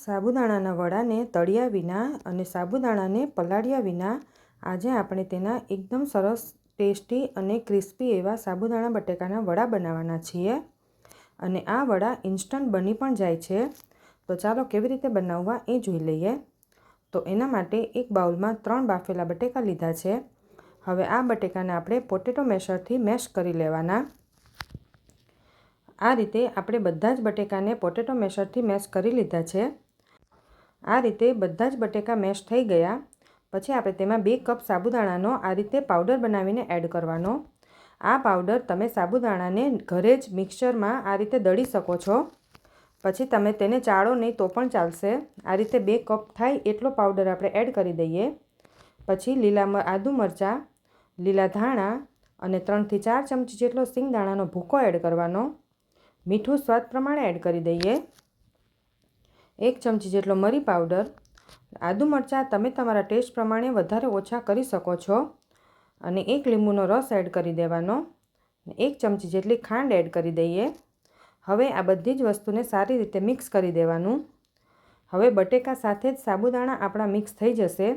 સાબુદાણાના વડાને તળ્યા વિના અને સાબુદાણાને પલાળ્યા વિના આજે આપણે તેના એકદમ સરસ ટેસ્ટી અને ક્રિસ્પી એવા સાબુદાણા બટેકાના વડા બનાવવાના છીએ અને આ વડા ઇન્સ્ટન્ટ બની પણ જાય છે। તો ચાલો કેવી રીતે બનાવવા એ જોઈ લઈએ। તો એના માટે એક બાઉલમાં 3 બાફેલા બટેકા લીધા છે। હવે આ બટેકાને આપણે પોટેટો મેશરથી મેશ કરી લેવાના। આ રીતે આપણે બધા જ બટેકાને પોટેટો મેશરથી મેશ કરી લીધા છે। આ રીતે બધા જ બટેકા મેશ થઈ ગયા પછી આપણે તેમાં 2 કપ સાબુદાણાનો આ રીતે પાવડર બનાવીને એડ કરવાનો। આ પાવડર તમે સાબુદાણાને ઘરે જ મિક્સરમાં આ રીતે દળી શકો છો। પછી તમે તેને ચાળો નહીં તો પણ ચાલશે। આ રીતે 2 કપ થાય એટલો પાવડર આપણે એડ કરી દઈએ। પછી લીલા આદુ મરચાં, લીલા ધાણા અને 3 થી 4 ચમચી જેટલો સિંગદાણાનો ભૂકો એડ કરવાનો। મીઠું સ્વાદ પ્રમાણે એડ કરી દઈએ। 1 ચમચી જેટલો મરી પાવડર। આદુ મરચાં તમે તમારા ટેસ્ટ પ્રમાણે વધારે ઓછા કરી શકો છો અને 1 લીંબુનો રસ એડ કરી દેવાનો। 1 ચમચી જેટલી ખાંડ એડ કરી દઈએ। હવે આ બધી જ વસ્તુને સારી રીતે મિક્સ કરી દેવાનું। હવે બટેકા સાથે જ સાબુદાણા આપણા મિક્સ થઈ જશે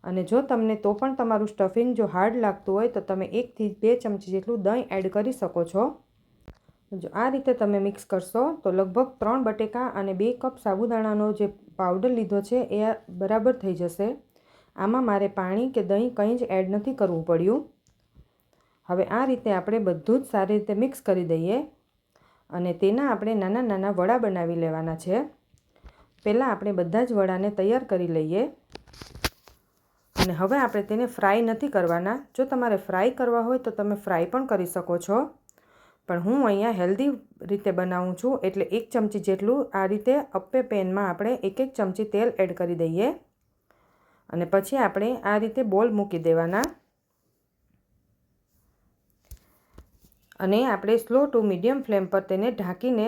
અને જો તમને તો પણ તમારું સ્ટફિંગ જો હાર્ડ લાગતું હોય તો તમે 1 થી 2 ચમચી જેટલું દહીં એડ કરી શકો છો। જો આ રીતે તમે મિક્સ કરશો તો લગભગ 3 બટેકા અને 2 કપ સાબુદાણાનો જે પાવડર લીધો છે એ બરાબર થઈ જશે। આમાં મારે પાણી કે દહીં કંઈ જ એડ નથી કરવું પડ્યું। હવે આ રીતે આપણે બધું જ સારી રીતે મિક્સ કરી દઈએ અને તેના આપણે નાના નાના વડા બનાવી લેવાના છે। પહેલાં આપણે બધા જ વડાને તૈયાર કરી લઈએ અને હવે આપણે તેને ફ્રાય નથી કરવાના। જો તમારે ફ્રાય કરવા હોય તો તમે ફ્રાય પણ કરી શકો છો, પણ હું અહીંયા હેલ્ધી રીતે બનાવું છું એટલે 1 ચમચી જેટલું આ રીતે અપ્પે પેનમાં આપણે 1 ચમચી તેલ એડ કરી દઈએ અને પછી આપણે આ રીતે બોલ મૂકી દેવાના અને આપણે સ્લો ટુ મીડિયમ ફ્લેમ પર તેને ઢાંકીને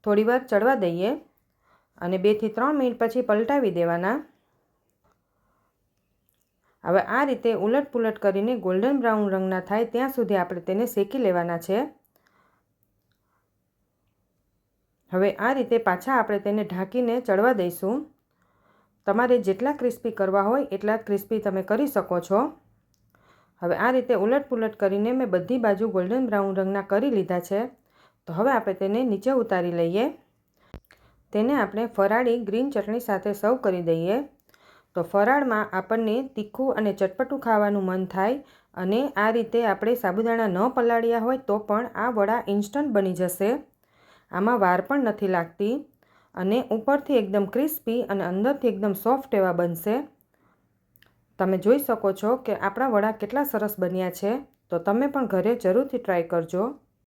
થોડીવાર ચડવા દઈએ અને 2 થી 3 મિનિટ પછી પલટાવી દેવાના। હવે આ રીતે ઉલટ પુલટ કરીને ગોલ્ડન બ્રાઉન રંગના થાય ત્યાં સુધી આપણે તેને શેકી લેવાના છે। હવે આ રીતે પાછા આપણે તેને ઢાંકીને ચડવા દઈશું। તમારે જેટલા ક્રિસ્પી કરવા હોય એટલા ક્રિસ્પી તમે કરી શકો છો। હવે આ રીતે ઉલટ પુલટ કરીને મેં બધી બાજુ ગોલ્ડન બ્રાઉન રંગના કરી લીધા છે। તો હવે આપણે તેને નીચે ઉતારી લઈએ। તેને આપણે ફરાળી ગ્રીન ચટણી સાથે સર્વ કરી દઈએ। તો ફરાળમાં આપણને તીખું અને ચટપટું ખાવાનું મન થાય અને આ રીતે આપણે સાબુદાણા ન પલાળ્યા હોય તો પણ આ વડા ઇન્સ્ટન્ટ બની જશે। આમાં વાર પણ નથી લાગતી અને ઉપરથી એકદમ ક્રિસ્પી અને અંદરથી એકદમ સોફ્ટ એવા બનશે। તમે જોઈ શકો છો કે આપણા વડા કેટલા સરસ બન્યા છે। તો તમે પણ ઘરે જરૂરથી ટ્રાય કરજો।